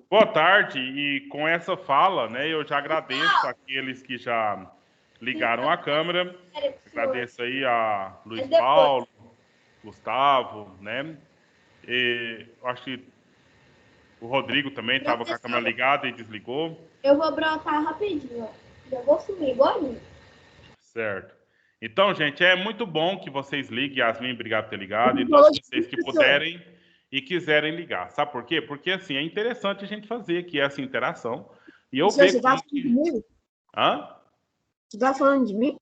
Boa tarde, e com essa fala, né, eu já agradeço aqueles que já ligaram a câmera, agradeço aí a Luiz Paulo, Gustavo, né, e acho que o Rodrigo também estava com a câmera ligada e desligou. Eu vou brotar rapidinho, ó. Já vou sumir, igual. Certo. Então, gente, é muito bom que vocês liguem, Yasmin, obrigado por ter ligado, e todos vocês que puderem e quiserem ligar. Sabe por quê? Porque, assim, é interessante a gente fazer aqui essa interação. E eu ver você tá falando de mim? Hã? Você tá falando de mim?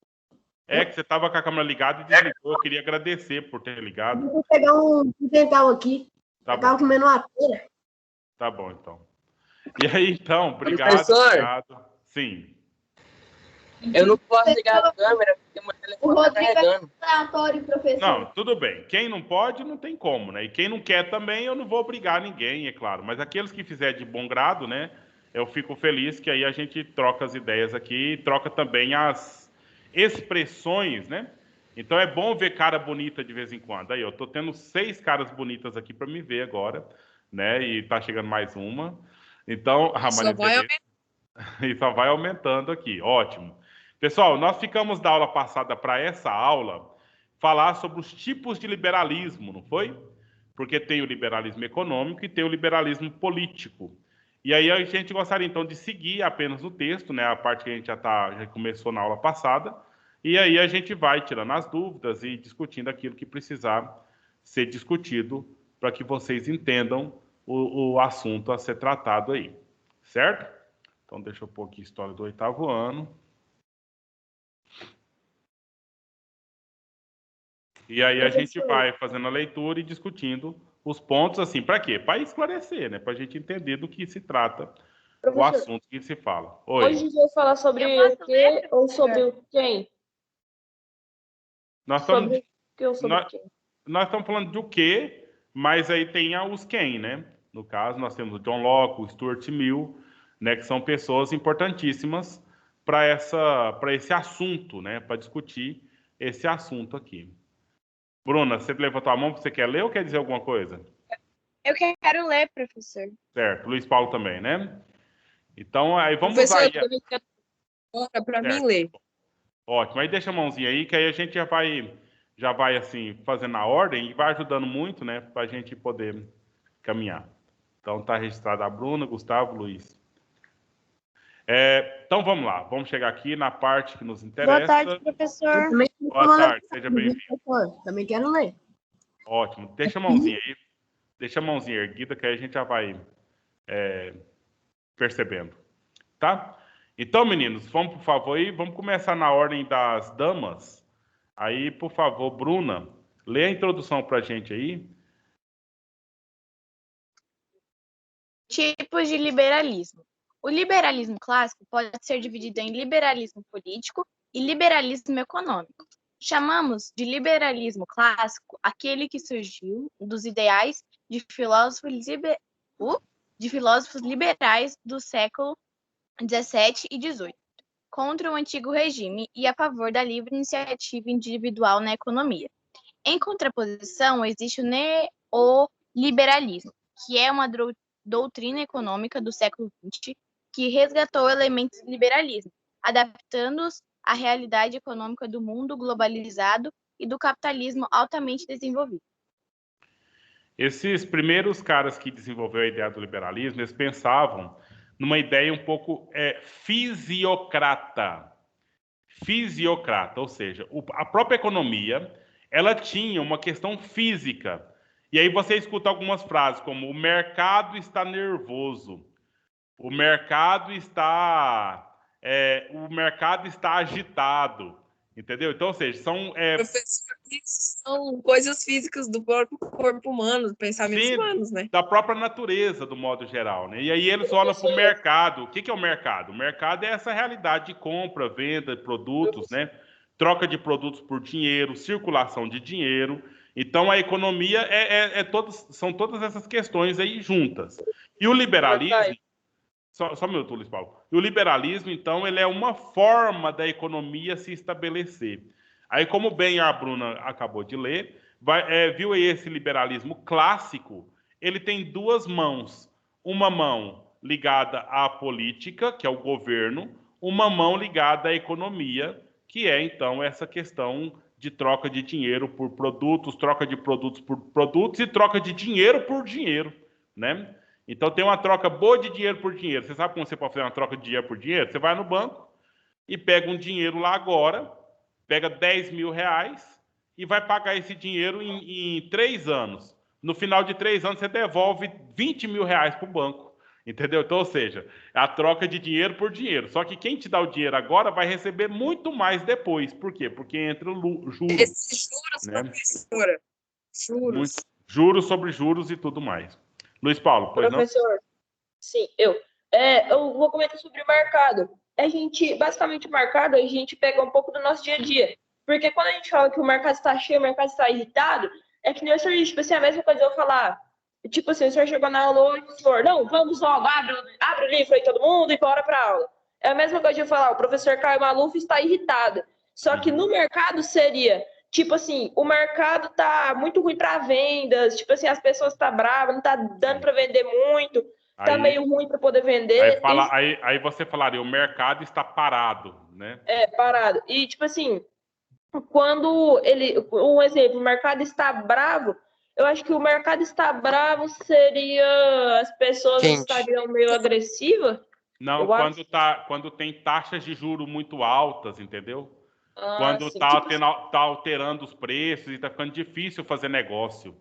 É que você estava com a câmera ligada e desligou. Eu queria agradecer por ter ligado. Vou pegar um dental aqui. Tá eu tava bom. comendo uma pera. Tá bom, então. E aí, então, obrigado. Professor? Obrigado. Sim. Eu não posso ligar a câmera porque meu telefone tá carregando. Aleatório, professor. Não, tudo bem. Quem não pode, não tem como, né? E quem não quer também, eu não vou obrigar ninguém, é claro. Mas aqueles que fizer de bom grado, né? Eu fico feliz que aí a gente troca as ideias aqui e troca também as expressões, né? Então é bom ver cara bonita de vez em quando. Aí, eu tô tendo 6 caras bonitas aqui para me ver agora, né? E tá chegando mais uma. Então, a Maria e só vai aumentando aqui. Ótimo. Pessoal, nós ficamos da aula passada para essa aula falar sobre os tipos de liberalismo, não foi? Porque tem o liberalismo econômico e tem o liberalismo político. E aí a gente gostaria então de seguir apenas o texto, né? A parte que a gente já começou na aula passada. E aí a gente vai tirando as dúvidas e discutindo aquilo que precisar ser discutido para que vocês entendam o assunto a ser tratado aí. Certo? Então, deixa eu pôr aqui história do 8º ano. E aí a gente vai fazendo a leitura e discutindo os pontos, assim, para quê? Para esclarecer, né? Para a gente entender do que se trata o assunto que se fala. Oi. Hoje a gente vai falar sobre o que ou sobre o quem? Nós estamos, sobre o que ou sobre quem? Nós estamos falando do que, mas aí tem os quem, né? No caso, nós temos o John Locke, o Stuart Mill, né, que são pessoas importantíssimas para esse assunto, né, para discutir esse assunto aqui. Bruna, você levantou a mão, você quer ler ou quer dizer alguma coisa? Eu quero ler, professor. Certo, Luiz Paulo também, né? Então, aí vamos Professor, aí. eu também quero para mim ler. Ótimo, aí deixa a mãozinha aí, que aí a gente já vai assim, fazendo a ordem e vai ajudando muito, né, para a gente poder caminhar. Então, está registrada a Bruna, Gustavo, Luiz. Então, vamos lá. Vamos chegar aqui na parte que nos interessa. Boa tarde, professor. Boa tarde, seja bem-vindo. Também quero ler. Ótimo. Deixa a mãozinha aí. Deixa a mãozinha erguida, que aí a gente já vai percebendo. Tá? Então, meninos, vamos, por favor, aí. Vamos começar na ordem das damas. Aí, por favor, Bruna, lê a introdução para a gente aí. Tipos de liberalismo. O liberalismo clássico pode ser dividido em liberalismo político e liberalismo econômico. Chamamos de liberalismo clássico aquele que surgiu dos ideais de filósofos liberais do século XVII e XVIII, contra o antigo regime e a favor da livre iniciativa individual na economia. Em contraposição, existe o neoliberalismo, que é uma doutrina econômica do século XX que resgatou elementos do liberalismo, adaptando-os à realidade econômica do mundo globalizado e do capitalismo altamente desenvolvido. Esses primeiros caras que desenvolveram a ideia do liberalismo, eles pensavam numa ideia um pouco fisiocrata. Fisiocrata, ou seja, a própria economia, ela tinha uma questão física. E aí você escuta algumas frases como: o mercado está nervoso, o mercado está agitado, entendeu? Então, ou seja, Professor, isso são coisas físicas do próprio corpo humano, pensamentos humanos, né? Da própria natureza, do modo geral, né? E aí eles olham para o mercado. O que é o mercado? O mercado é essa realidade de compra, venda de produtos, né? Troca de produtos por dinheiro, circulação de dinheiro. Então, a economia são todas essas questões aí juntas. E o liberalismo... Só um minuto, Luiz Paulo. E o liberalismo, então, ele é uma forma da economia se estabelecer. Aí, como bem a Bruna acabou de ler, viu aí esse liberalismo clássico, ele tem duas mãos. uma mão ligada à política, que é o governo, uma mão ligada à economia, que é, então, essa questão de troca de dinheiro por produtos, troca de produtos por produtos e troca de dinheiro por dinheiro, né? Então, tem uma troca boa de dinheiro por dinheiro. Você sabe como você pode fazer uma troca de dinheiro por dinheiro? Você vai no banco e pega um dinheiro lá agora, pega 10 mil reais e vai pagar esse dinheiro em 3 anos. No final de 3 anos, você devolve 20 mil reais para o banco. Entendeu? Então, ou seja, é a troca de dinheiro por dinheiro. Só que quem te dá o dinheiro agora vai receber muito mais depois. Por quê? Porque entra o juros. Esses juros, Né? professora. Juros. Juros sobre juros e tudo mais. Luiz Paulo, pois Professor, sim, eu vou comentar sobre o mercado. Basicamente, o mercado, a gente pega um pouco do nosso dia a dia. Porque quando a gente fala que o mercado está cheio, o mercado está irritado, é que nem o senhor, tipo assim, a mesma coisa eu falar. Tipo assim, o senhor chegou na aula e o senhor, não, vamos logo, abre o livro aí todo mundo e bora para a aula. É a mesma coisa de eu falar, o professor Caio Maluf está irritado. Só que no mercado seria, tipo assim, o mercado tá muito ruim para vendas, tipo assim, as pessoas estão bravas, não tá dando para vender muito, tá meio ruim para poder vender. Aí você falaria, o mercado está parado, né? Parado. E tipo assim, quando um exemplo, o mercado está bravo, eu acho que o mercado está bravo seria as pessoas estariam meio agressivas. Não, quando tem taxas de juro muito altas, entendeu? Quando sim, tá alterando os preços e tá ficando difícil fazer negócio.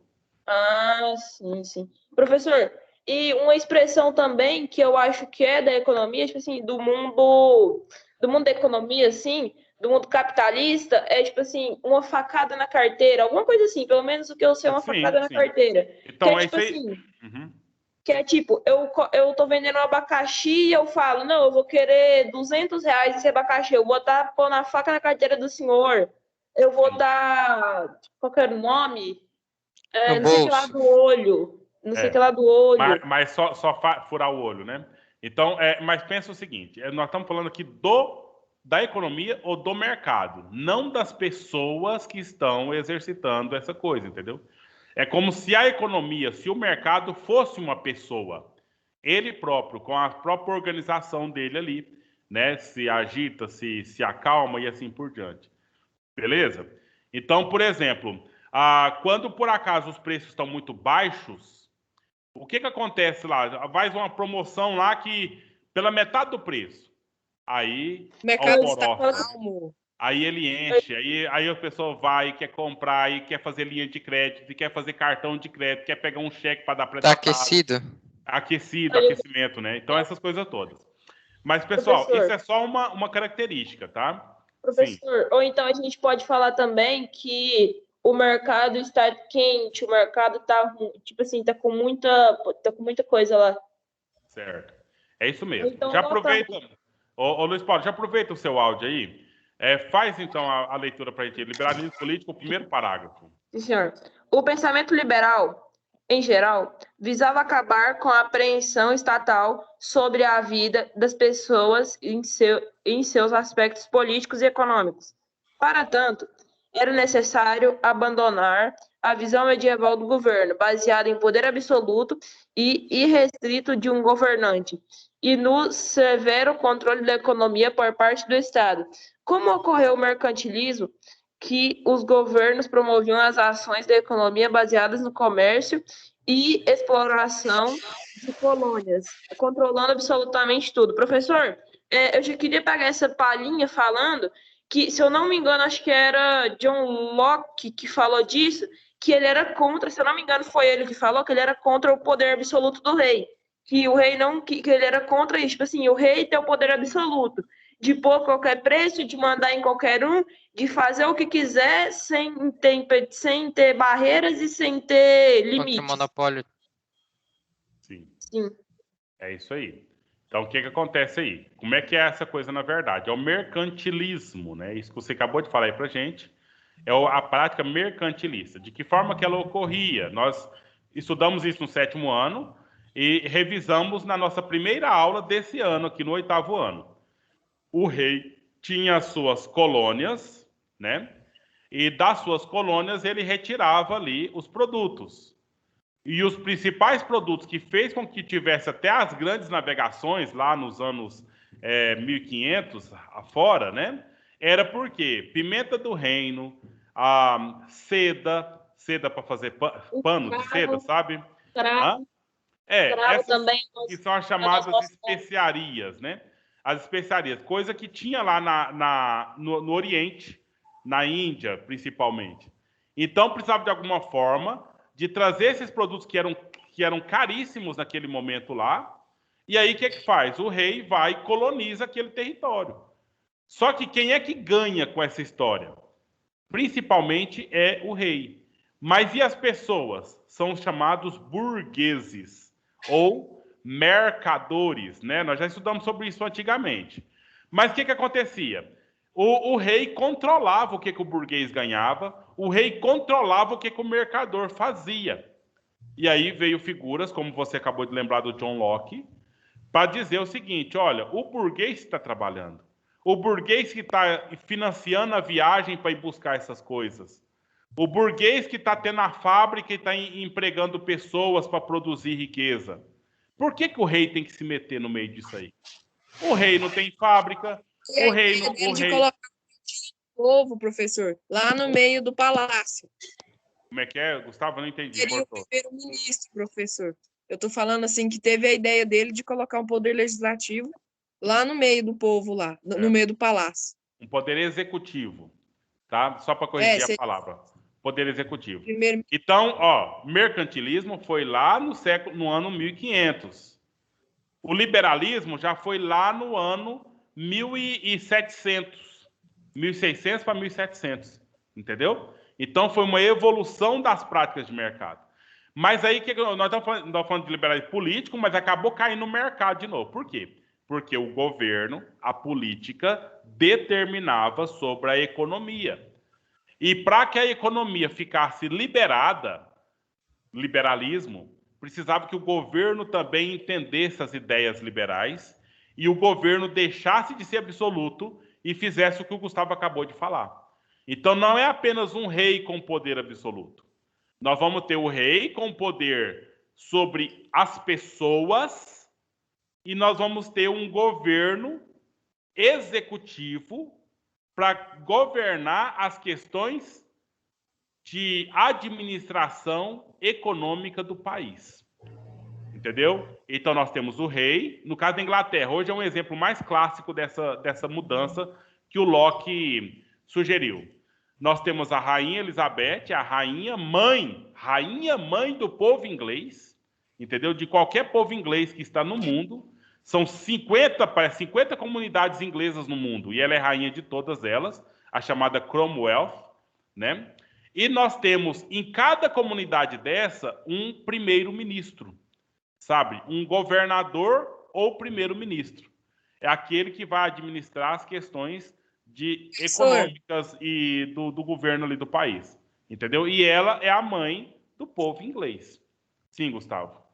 Sim. Professor, e uma expressão também que eu acho que é da economia, tipo assim, do mundo da economia, assim, do mundo capitalista, é tipo assim, uma facada na carteira, alguma coisa assim, pelo menos o que eu sei é uma facada na carteira. Então, que é tipo assim, que é tipo, eu tô vendendo um abacaxi e eu falo, não, eu vou querer 200 reais esse abacaxi, eu vou pôr na faca na carteira do senhor, eu vou dar, qual que era o nome? Não sei o que lá do olho. Não sei o que lá do olho. Mas só furar o olho, né? Então, mas pensa o seguinte: nós estamos falando aqui da economia ou do mercado, não das pessoas que estão exercitando essa coisa, entendeu? É como se a economia, se o mercado fosse uma pessoa, ele próprio, com a própria organização dele ali, né? Se agita, se acalma e assim por diante. Beleza? Então, por exemplo, quando por acaso os preços estão muito baixos, o que acontece lá? Faz uma promoção lá que pela metade do preço. Aí mercado está calmo. Aí ele enche, aí a pessoa vai, quer comprar, aí quer fazer linha de crédito, quer fazer cartão de crédito, quer pegar um cheque para dar para Tá aquecido? Aquecimento, né? Então essas coisas todas. Mas, pessoal, isso é só uma característica, tá? Professor, sim. Ou então a gente pode falar também que o mercado está quente, o mercado tá, tipo assim, tá com muita coisa lá. Certo. É isso mesmo. Então, já aproveita. Ô, Luiz Paulo, já aproveita o seu áudio aí. Faz, então, a leitura para a gente. Liberalismo político, o primeiro parágrafo. Sim, senhor. O pensamento liberal, em geral, visava acabar com a apreensão estatal sobre a vida das pessoas em seus aspectos políticos e econômicos. Para tanto, era necessário abandonar a visão medieval do governo, baseada em poder absoluto e irrestrito de um governante, e no severo controle da economia por parte do Estado. Como ocorreu o mercantilismo, que os governos promoviam as ações da economia baseadas no comércio e exploração de colônias, controlando absolutamente tudo. Professor, eu já queria pegar essa palhinha falando que, se eu não me engano, acho que era John Locke que falou disso, que ele era contra, se eu não me engano, foi ele que falou que ele era contra o poder absoluto do rei. Que o rei não, que ele era contra isso, tipo assim, o rei tem o poder absoluto de pôr qualquer preço, de mandar em qualquer um, de fazer o que quiser sem ter barreiras e sem ter limites. Contra o monopólio. Sim. É isso aí. Então, o que acontece aí? Como é que é essa coisa, na verdade? É o mercantilismo, né? Isso que você acabou de falar aí pra gente. É a prática mercantilista. De que forma que ela ocorria? Nós estudamos isso no 7º ano e revisamos na nossa primeira aula desse ano, aqui no 8º ano. O rei tinha as suas colônias, né? E das suas colônias ele retirava ali os produtos. E os principais produtos que fez com que tivesse até as grandes navegações lá nos anos 1500 afora, né? Era porque pimenta do reino, a seda para fazer pano de seda, sabe? Cravo, Essas também. que são as chamadas especiarias, né? As especiarias, coisa que tinha lá no Oriente, na Índia, principalmente. Então, precisava de alguma forma de trazer esses produtos que eram caríssimos naquele momento lá. E aí, o que faz? O rei vai e coloniza aquele território. Só que quem é que ganha com essa história? Principalmente é o rei. Mas e as pessoas? São os chamados burgueses, ou mercadores, né? Nós já estudamos sobre isso antigamente. Mas o que acontecia? O rei controlava o que o burguês ganhava, o rei controlava o que o mercador fazia. E aí veio figuras, como você acabou de lembrar do John Locke, para dizer o seguinte, olha, o burguês está trabalhando, o burguês que está financiando a viagem para ir buscar essas coisas, o burguês que está tendo a fábrica e está empregando pessoas para produzir riqueza. Por que o rei tem que se meter no meio disso aí? O rei não tem fábrica, o rei não... de colocar o povo, professor, lá no meio do palácio. Como é que é, Gustavo? Eu não entendi. Seria o primeiro-ministro, professor. Eu estou falando assim que teve a ideia dele de colocar um poder legislativo lá no meio do povo, lá, no meio do palácio. Um poder executivo, tá? Só para corrigir a palavra. Poder executivo. Então, mercantilismo foi lá no ano 1500. O liberalismo já foi lá no ano 1700. 1600 para 1700. Entendeu? Então, foi uma evolução das práticas de mercado. Mas aí, nós estamos falando de liberalismo político, mas acabou caindo no mercado de novo. Por quê? Porque o governo, a política, determinava sobre a economia. E para que a economia ficasse liberada, liberalismo, precisava que o governo também entendesse as ideias liberais e o governo deixasse de ser absoluto e fizesse o que o Gustavo acabou de falar. Então, não é apenas um rei com poder absoluto. Nós vamos ter o rei com poder sobre as pessoas e nós vamos ter um governo executivo para governar as questões de administração econômica do país. Entendeu? Então, nós temos o rei. No caso da Inglaterra, hoje é um exemplo mais clássico dessa mudança que o Locke sugeriu. Nós temos a Rainha Elizabeth, a rainha mãe do povo inglês, entendeu? De qualquer povo inglês que está no mundo. São 50 comunidades inglesas no mundo, e ela é rainha de todas elas, a chamada Cromwell, né? E nós temos, em cada comunidade dessa, um primeiro-ministro, sabe? Um governador ou primeiro-ministro. É aquele que vai administrar as questões econômicas e do governo ali do país, entendeu? E ela é a mãe do povo inglês. Sim, Gustavo.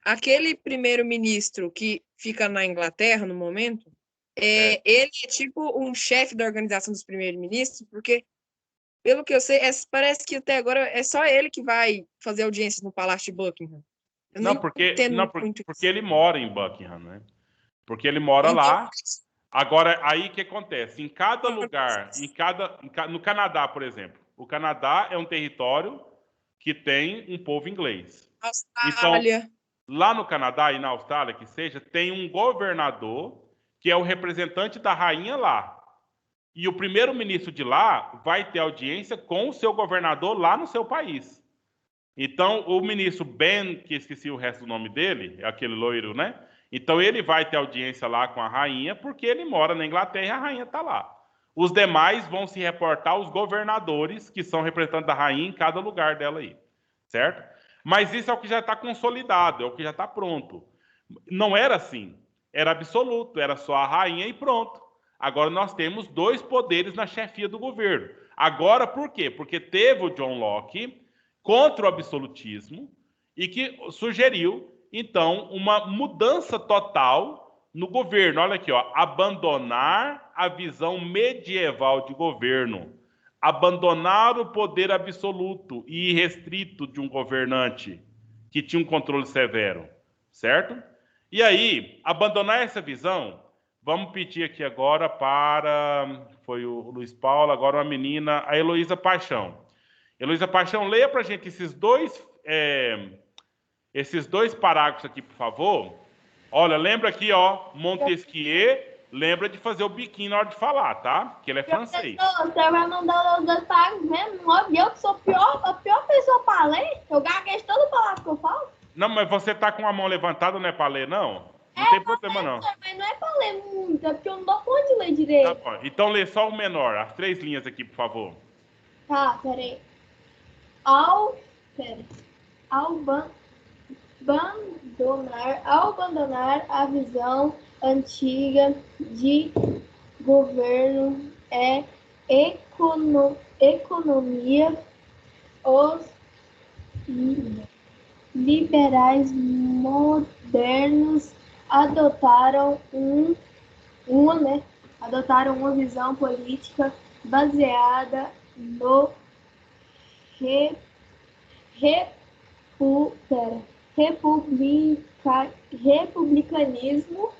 Aquele primeiro-ministro que fica na Inglaterra no momento, ele é tipo um chefe da organização dos primeiros-ministros, porque, pelo que eu sei, parece que até agora é só ele que vai fazer audiências no Palácio de Buckingham. Porque ele mora em Buckingham, né? Porque ele mora lá. Agora, aí o que acontece? Em cada lugar, no Canadá, por exemplo, o Canadá é um território que tem um povo inglês. Austrália. Então, lá no Canadá e na Austrália, que seja, tem um governador que é o representante da rainha lá. E o primeiro-ministro de lá vai ter audiência com o seu governador lá no seu país. Então, o ministro Ben, que esqueci o resto do nome dele, é aquele loiro, né? Então, ele vai ter audiência lá com a rainha, porque ele mora na Inglaterra e a rainha está lá. Os demais vão se reportar aos governadores, que são representantes da rainha em cada lugar dela aí. Certo? Mas isso é o que já está consolidado, é o que já está pronto. Não era assim. Era absoluto, era só a rainha e pronto. Agora nós temos 2 poderes na chefia do governo. Agora, por quê? Porque teve o John Locke contra o absolutismo e que sugeriu, então, uma mudança total no governo. Olha aqui, ó, abandonar a visão medieval de governo, abandonar o poder absoluto e irrestrito de um governante que tinha um controle severo, certo? E aí, abandonar essa visão, vamos pedir aqui agora para, foi o Luiz Paulo, agora uma menina, a Heloísa Paixão. Heloísa Paixão, leia para a gente esses dois parágrafos aqui, por favor. Olha, lembra aqui, ó, Montesquieu, lembra de fazer o biquinho na hora de falar, tá? Que ele é francês. Professor, você vai mandar os dois parágrafos mesmo? Óbvio, eu que sou a pior pessoa para ler. Eu gaguejo toda palavra que eu falo. Não, mas você tá com a mão levantada, não é para ler, não? Não tem problema, não. Mas não é para ler muito, é porque eu não dou conta de ler direito. Tá bom. Então lê só o menor, as 3 linhas aqui, por favor. Tá, peraí. Ao abandonar a visão antiga de governo e economia, os liberais modernos adotaram uma visão política baseada no republicanismo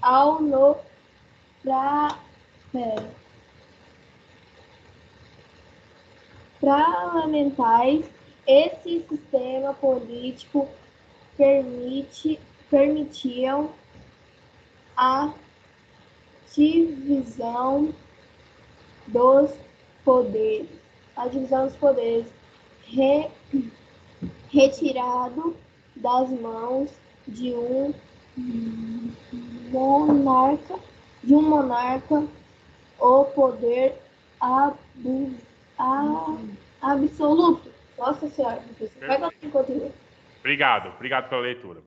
ao no parlamentares. Esse sistema político permitiam a divisão dos poderes, retirado das mãos de um monarca o poder absoluto. Nossa Senhora, vai continuar. Obrigado pela leitura.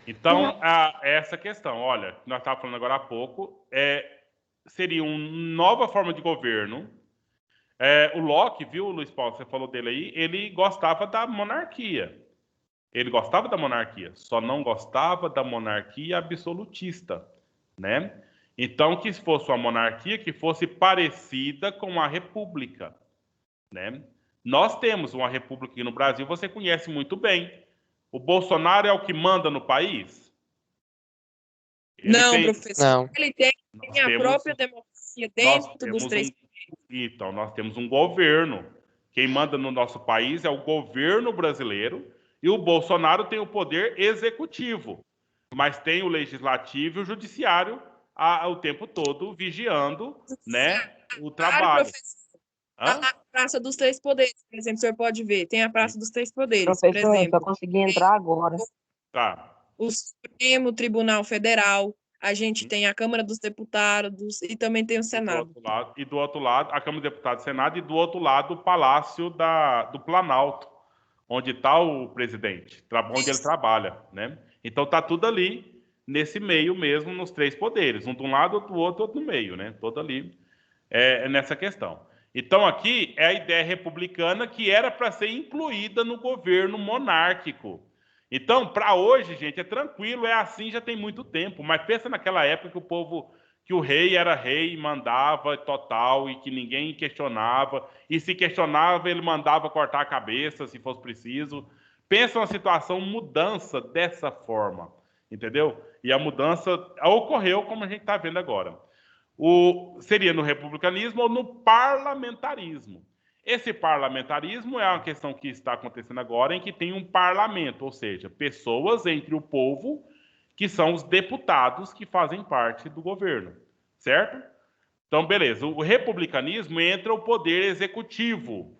Então, essa questão, olha, nós estávamos falando agora há pouco, seria uma nova forma de governo. O Locke, viu, Luiz Paulo, você falou dele aí, ele gostava da monarquia. Ele gostava da monarquia, só não gostava da monarquia absolutista, né? Então, que fosse uma monarquia que fosse parecida com a república, né? Nós temos uma república aqui no Brasil, você conhece muito bem. O Bolsonaro é o que manda no país? Não, professor. Não. Ele tem a própria democracia dentro dos 3 poderes. Então, nós temos um governo. Quem manda no nosso país é o governo brasileiro e o Bolsonaro tem o poder executivo, mas tem o legislativo e o judiciário o tempo todo vigiando, né, o trabalho. A Praça dos 3 Poderes, por exemplo, o senhor pode ver, tem a Praça dos 3 Poderes, por Professor, eu exemplo. só consegui entrar agora. Tá. O Supremo Tribunal Federal, a gente tem a Câmara dos Deputados e também tem o Senado. Do outro lado, a Câmara dos Deputados e Senado, e do outro lado, o Palácio do Planalto, onde está o presidente, onde ele trabalha, né? Então tá tudo ali, nesse meio mesmo, nos 3 poderes, um de um lado, do outro no meio, né? Todo ali nessa questão. Então, aqui é a ideia republicana que era para ser incluída no governo monárquico. Então, para hoje, gente, é tranquilo, é assim já tem muito tempo. Mas pensa naquela época que o rei era rei, mandava total, e que ninguém questionava. E se questionava, ele mandava cortar a cabeça, se fosse preciso. Pensa uma situação, mudança dessa forma, entendeu? E a mudança ocorreu como a gente está vendo agora. Seria no republicanismo ou no parlamentarismo. Esse parlamentarismo é uma questão que está acontecendo agora, em que tem um parlamento, ou seja, pessoas entre o povo, que são os deputados que fazem parte do governo, certo? Então, beleza. O republicanismo entra o poder executivo,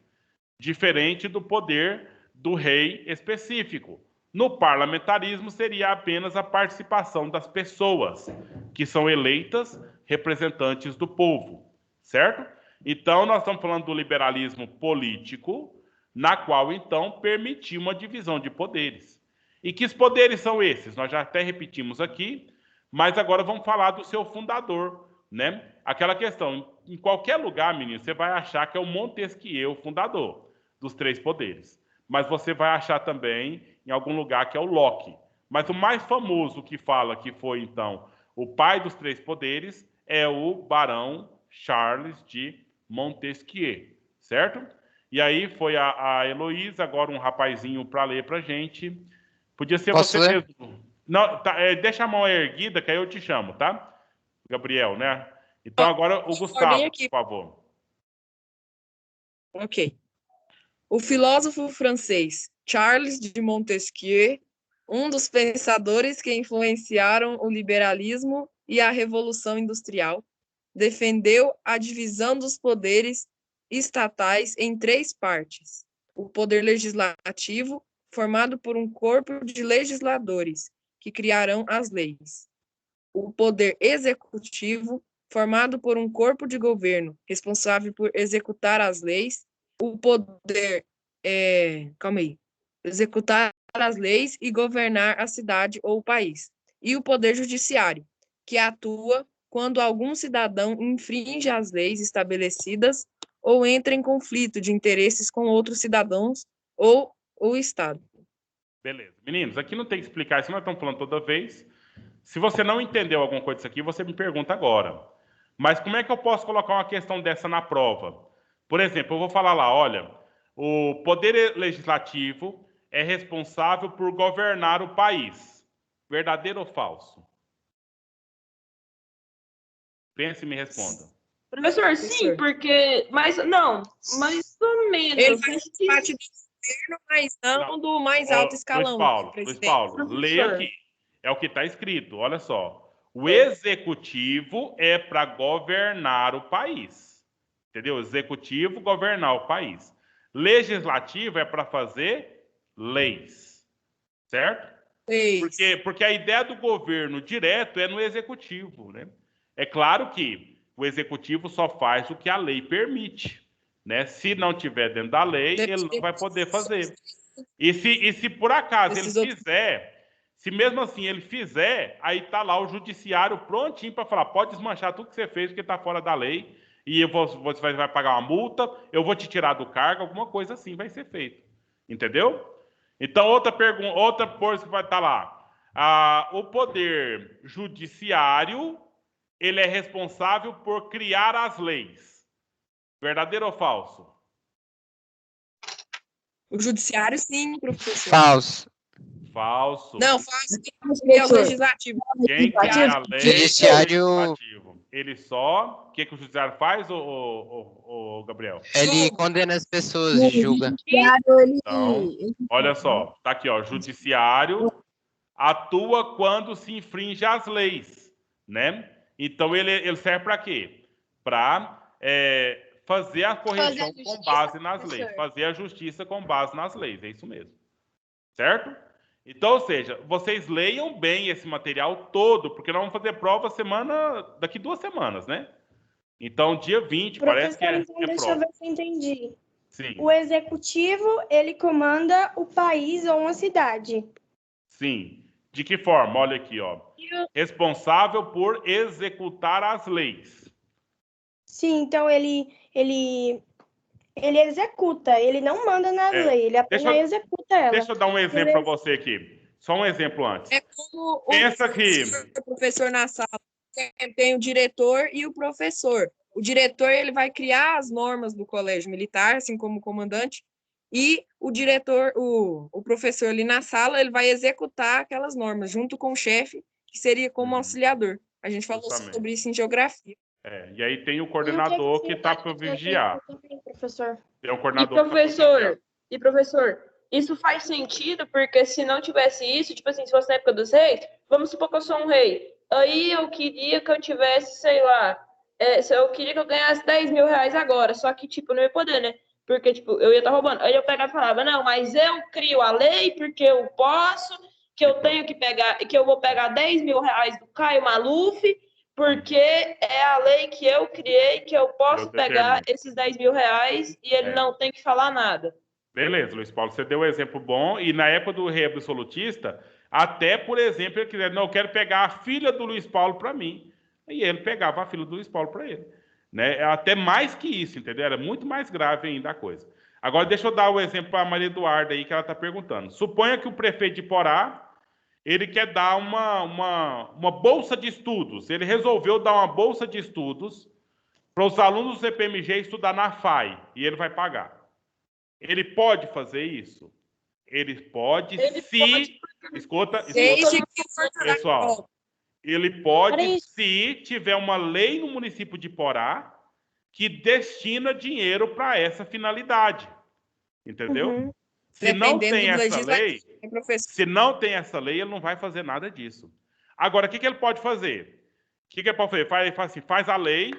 diferente do poder do rei específico. No parlamentarismo seria apenas a participação das pessoas, que são eleitas representantes do povo, certo? Então, nós estamos falando do liberalismo político, na qual, então, permitiu uma divisão de poderes. E que poderes são esses? Nós já até repetimos aqui, mas agora vamos falar do seu fundador, né? Aquela questão, em qualquer lugar, menino, você vai achar que é o Montesquieu, o fundador dos 3 poderes. Mas você vai achar também em algum lugar que é o Locke. Mas o mais famoso que fala que foi, então, o pai dos 3 poderes é o Barão Charles de Montesquieu, certo? E aí foi a Heloísa, agora um rapazinho para ler para gente. Podia ser Posso você ler? mesmo. Não, tá, deixa a mão erguida, que aí eu te chamo, tá? Gabriel, né? Então agora o Gustavo, aqui. por favor. Ok. O filósofo francês Charles de Montesquieu, um dos pensadores que influenciaram o liberalismo e a Revolução Industrial, defendeu a divisão dos poderes estatais em 3 partes: o poder legislativo, formado por um corpo de legisladores que criarão as leis; o poder executivo, formado por um corpo de governo responsável por executar as leis; o poder executar as leis e governar a cidade ou o país; e o poder judiciário, que atua quando algum cidadão infringe as leis estabelecidas ou entra em conflito de interesses com outros cidadãos ou o Estado. Beleza. Meninos, aqui não tem que explicar isso, nós estamos falando toda vez. Se você não entendeu alguma coisa disso aqui, você me pergunta agora. Mas como é que eu posso colocar uma questão dessa na prova? Por exemplo, eu vou falar lá, olha, o poder legislativo é responsável por governar o país. Verdadeiro ou falso? Pense e me responda. Professor, sim, porque. Mas não, mais ou menos. Ele faz parte do governo, mas não do mais alto escalão. Luiz Paulo, leia aqui. É o que está escrito, olha só. O executivo é para governar o país. Entendeu? Executivo, governar o país. Legislativo é para fazer leis. Certo? Porque a ideia do governo direto é no executivo, né? É claro que o executivo só faz o que a lei permite, né? Se não tiver dentro da lei, ele não vai poder fazer. E se por acaso ele fizer, se mesmo assim ele fizer, aí tá lá o judiciário prontinho para falar, pode desmanchar tudo que você fez porque está fora da lei e você vai pagar uma multa, eu vou te tirar do cargo, alguma coisa assim vai ser feito. Entendeu? Então, outra coisa que vai estar lá. O poder judiciário, ele é responsável por criar as leis. Verdadeiro ou falso? O judiciário, sim, professor. Falso. Falso. Não, falso. É o legislativo. Quem cria a lei Judiciário... é o legislativo. Ele só... O que o judiciário faz, o Gabriel? Ele condena as pessoas, julga. Então, olha só. Tá aqui, ó. Judiciário atua quando se infringe as leis, né? Então, ele serve para quê? Para fazer a correção com base nas leis. Fazer a justiça com base nas leis. É isso mesmo. Certo? Então, ou seja, vocês leiam bem esse material todo, porque nós vamos fazer prova daqui 2 semanas, né? Então, dia 20, parece que é então, deixa eu ver se eu entendi. Sim. O executivo, ele comanda o país ou uma cidade. Sim. De que forma? Olha aqui, ó. Responsável por executar as leis. Sim, então ele executa, ele não manda na lei, ele apenas executa ela. Deixa eu dar um exemplo para você aqui. Só um exemplo antes. É como o professor na sala. Tem o diretor e o professor. O diretor, ele vai criar as normas do colégio militar, assim como o comandante, e o diretor, o professor ali na sala, ele vai executar aquelas normas, junto com o chefe, que seria como auxiliador. A gente falou sobre isso em geografia. E aí tem o coordenador que está para vigiar. Professor. Tem o coordenador E professor, isso faz sentido, porque se não tivesse isso, tipo assim, se fosse na época dos reis, vamos supor que eu sou um rei. Aí eu queria que eu tivesse, sei lá, eu queria que eu ganhasse 10 mil reais agora, só que, tipo, não ia poder, né? Porque, tipo, eu ia estar roubando. Aí eu pegava e falava, não, mas eu crio a lei porque eu posso, que eu tenho que pegar, que eu vou pegar 10 mil reais do Caio Maluf, porque é a lei que eu criei, que eu posso pegar esses 10 mil reais e ele não tem que falar nada. Beleza, Luiz Paulo, você deu um exemplo bom, e na época do rei absolutista, até, por exemplo, ele queria, não, eu quero pegar a filha do Luiz Paulo para mim. E ele pegava a filha do Luiz Paulo para ele. Né? Até mais que isso, entendeu? Era muito mais grave ainda a coisa. Agora, deixa eu dar o exemplo para a Maria Eduarda aí, que ela está perguntando. Suponha que o prefeito de Porá, ele quer dar uma bolsa de estudos. Ele resolveu dar uma bolsa de estudos para os alunos do CPMG estudar na FAI, e ele vai pagar. Ele pode fazer isso? Ele pode, escuta, Desde que for pessoal, ele pode se tiver uma lei no município de Porá que destina dinheiro para essa finalidade, entendeu? Se não tem essa lei, se não tem essa lei, ele não vai fazer nada disso. Agora, o que ele pode fazer? O que ele pode fazer? Faz a lei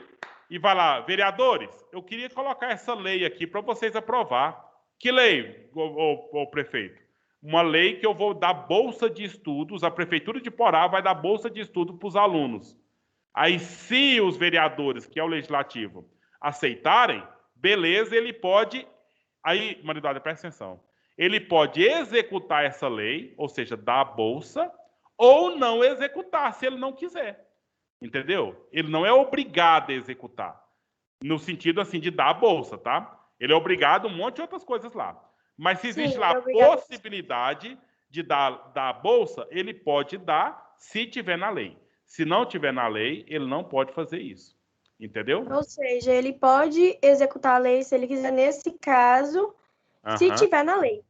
e vai lá, vereadores, eu queria colocar essa lei aqui para vocês aprovar. Que lei, o prefeito? Uma lei que eu vou dar bolsa de estudos, a Prefeitura de Porá vai dar bolsa de estudo para os alunos. Aí, se os vereadores, que é o legislativo, aceitarem, beleza, ele pode... Aí, Maridade, presta atenção. Ele pode executar essa lei, ou seja, dar a bolsa, ou não executar, se ele não quiser. Entendeu? Ele não é obrigado a executar. No sentido, assim, de dar a bolsa, tá? Ele é obrigado a um monte de outras coisas lá. Mas se existe lá a possibilidade de dar a bolsa, ele pode dar se tiver na lei. Se não tiver na lei, ele não pode fazer isso. Entendeu? Ou seja, ele pode executar a lei se ele quiser, nesse caso, se tiver na lei.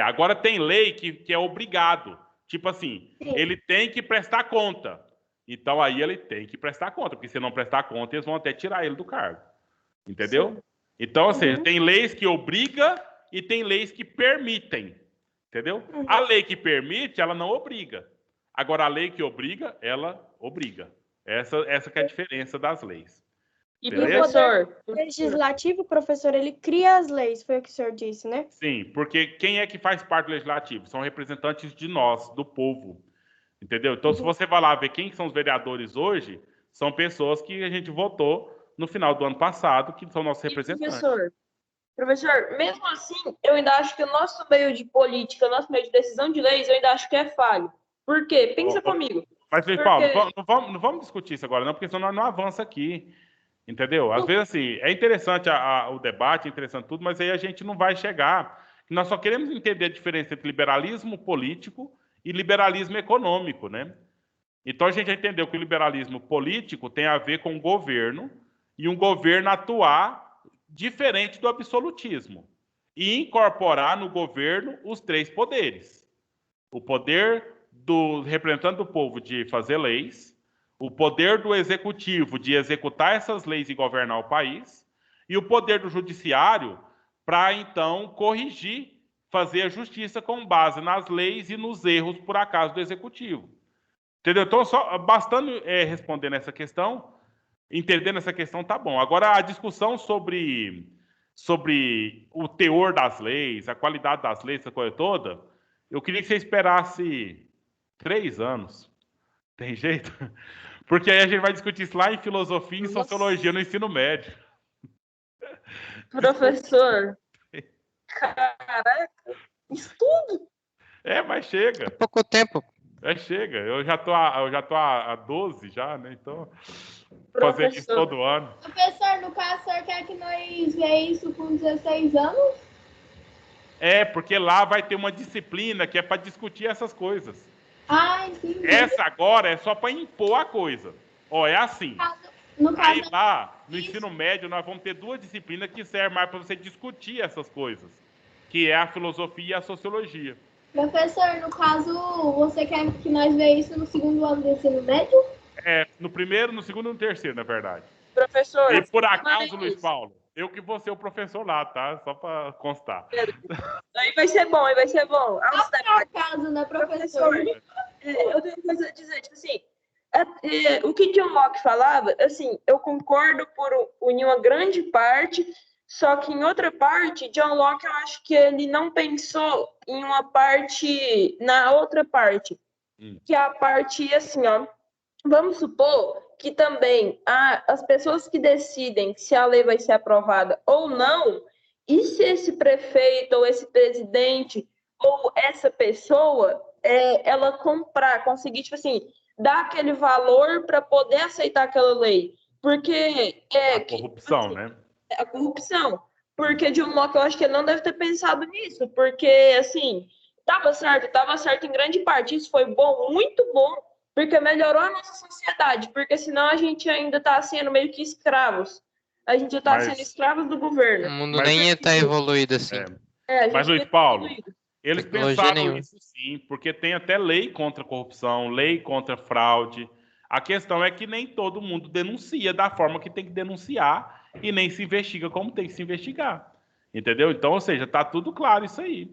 Agora tem lei que é obrigado. Tipo assim, ele tem que prestar conta. Então aí ele tem que prestar conta, porque se não prestar conta, eles vão até tirar ele do cargo. Entendeu? Sim. Então, ou seja, tem leis que obrigam e tem leis que permitem. Entendeu? A lei que permite, ela não obriga. Agora, a lei que obriga, ela obriga. Essa que é a diferença das leis. E professor? O legislativo, professor, ele cria as leis, foi o que o senhor disse, né? Sim, porque quem é que faz parte do legislativo? São representantes de nós, do povo. Entendeu? Então, se você vai lá ver quem são os vereadores hoje, são pessoas que a gente votou no final do ano passado, que são nossos representantes. Professor, mesmo assim, eu ainda acho que o nosso meio de política, o nosso meio de decisão de leis, eu ainda acho que é falho. Por quê? Pensa comigo. Mas, Paulo, não vamos discutir isso agora, não, porque senão não avança aqui. Entendeu? Às vezes, assim, é interessante o debate, é interessante tudo, mas aí a gente não vai chegar. Nós só queremos entender a diferença entre liberalismo político e liberalismo econômico, né? Então, a gente já entendeu que o liberalismo político tem a ver com o governo e um governo atuar diferente do absolutismo e incorporar no governo os três poderes. O poder do representante do povo de fazer leis, o poder do executivo de executar essas leis e governar o país, e o poder do judiciário para, então, corrigir, fazer a justiça com base nas leis e nos erros, por acaso, do executivo. Entendeu? Então, só bastando responder nessa questão, entendendo essa questão, tá bom. Agora, a discussão sobre o teor das leis, a qualidade das leis, essa coisa toda, eu queria que você esperasse 3 anos. Tem jeito? Porque aí a gente vai discutir isso lá em filosofia e em sociologia no ensino médio. Professor, caraca, isso tudo? Mas chega. Pouco tempo. Chega. Eu já tô há 12 já, né? Então, fazer isso todo ano. Professor, no caso, o senhor quer que nós vejamos isso com 16 anos? Porque lá vai ter uma disciplina que é para discutir essas coisas. Entendi. Essa agora é só para impor a coisa. É assim. Aí lá, no ensino médio, nós vamos ter 2 disciplinas que servem mais para você discutir essas coisas, que é a filosofia e a sociologia. Professor, no caso, você quer que nós vejamos isso no 2º ano do ensino médio? No 1º, no 2º e no 3º, na verdade. Professor... E por acaso, Luiz Paulo, eu que vou ser o professor lá, tá? Só para constar. Aí vai ser bom, Por acaso, né, professor? Eu tenho coisa a dizer, tipo assim, o que John Locke falava, assim, eu concordo em uma grande parte, só que em outra parte, John Locke, eu acho que ele não pensou em uma parte, na outra parte, que é a parte, assim, ó, vamos supor que também as pessoas que decidem se a lei vai ser aprovada ou não, e se esse prefeito ou esse presidente ou essa pessoa, ela conseguir, tipo assim, dar aquele valor para poder aceitar aquela lei. Porque a corrupção, assim, né? A corrupção. Porque John Locke, eu acho que ele não deve ter pensado nisso, porque, assim, estava certo em grande parte. Isso foi bom, muito bom, porque melhorou a nossa sociedade, porque senão a gente ainda está sendo meio que escravos A gente já tá Mas- sendo escravos do O governo. mundo Mas nem é ia estar evoluído assim. É. A gente Mas, Luiz tem Paulo, evoluído. eles Tecnologia pensaram nenhuma. isso sim, porque tem até lei contra a corrupção, lei contra a fraude. A questão é que nem todo mundo denuncia da forma que tem que denunciar e nem se investiga como tem que se investigar. Entendeu? Então, ou seja, tá tudo claro isso aí.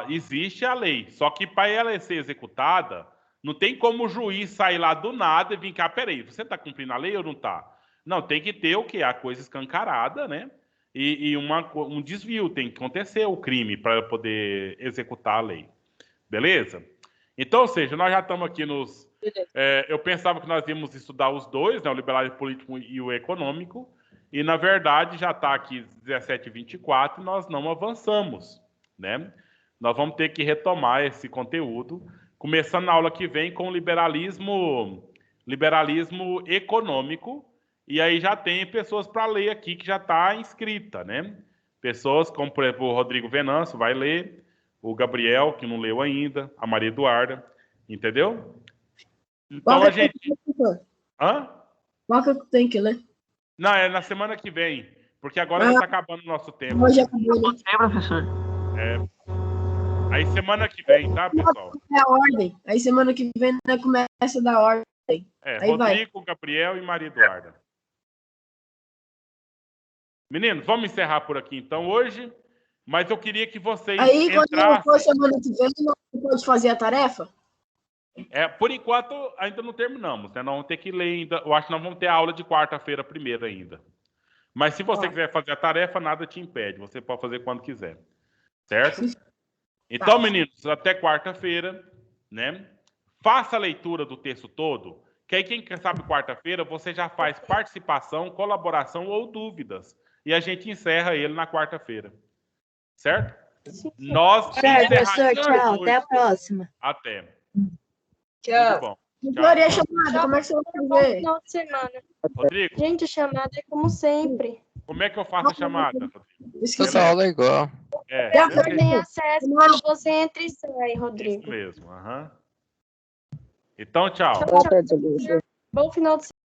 Existe a lei, só que para ela ser executada, não tem como o juiz sair lá do nada e vir cá, peraí, você está cumprindo a lei ou não está? Não, tem que ter o quê? A coisa escancarada, né? E um desvio, tem que acontecer o crime para poder executar a lei. Beleza? Então, ou seja, nós já estamos aqui nos... eu pensava que nós íamos estudar os dois, né, o liberalismo político e o econômico, e na verdade já está aqui 17h24 e nós não avançamos, né? Nós vamos ter que retomar esse conteúdo, começando na aula que vem com o liberalismo econômico, e aí já tem pessoas para ler aqui que já está inscrita, né? Pessoas como, por exemplo, o Rodrigo Venâncio vai ler, o Gabriel, que não leu ainda, a Maria Eduarda, entendeu? Então Qual a que gente... professor? Hã? Qual que eu tenho que ler? Não, é na semana que vem, porque agora já está acabando o nosso tempo. Hoje acabou, né? professor. Aí semana que vem, tá, pessoal? É a ordem. Aí semana que vem né, começa da ordem. Aí vai. Rodrigo, Gabriel e Maria Eduarda. Meninos, vamos encerrar por aqui então hoje, mas eu queria que vocês Aí, quando entrassem... for semana que vem, não pode fazer a tarefa? Por enquanto, ainda não terminamos, né? Nós vamos ter que ler ainda. Eu acho que nós vamos ter a aula de quarta-feira primeiro ainda. Mas se você quiser fazer a tarefa, nada te impede. Você pode fazer quando quiser. Certo? Então, meninos, até quarta-feira, né? Faça a leitura do texto todo, que aí quem sabe quarta-feira, você já faz participação, colaboração ou dúvidas. E a gente encerra ele na quarta-feira. Certo? Nós Professor, tchau. hoje. Até a próxima. Até. Tchau. Tudo bom. Doutora, e a chamada, como é que você vai Bom fazer? final de semana. Rodrigo, Gente, a chamada é como sempre. como é que eu faço a chamada, Rodrigo? Esqueci. Toda aula é igual. Já Você foi. tem acesso quando você entra e sai, Rodrigo. Isso mesmo. Aham. Então, tchau. Tchau, tchau. Bom final de semana.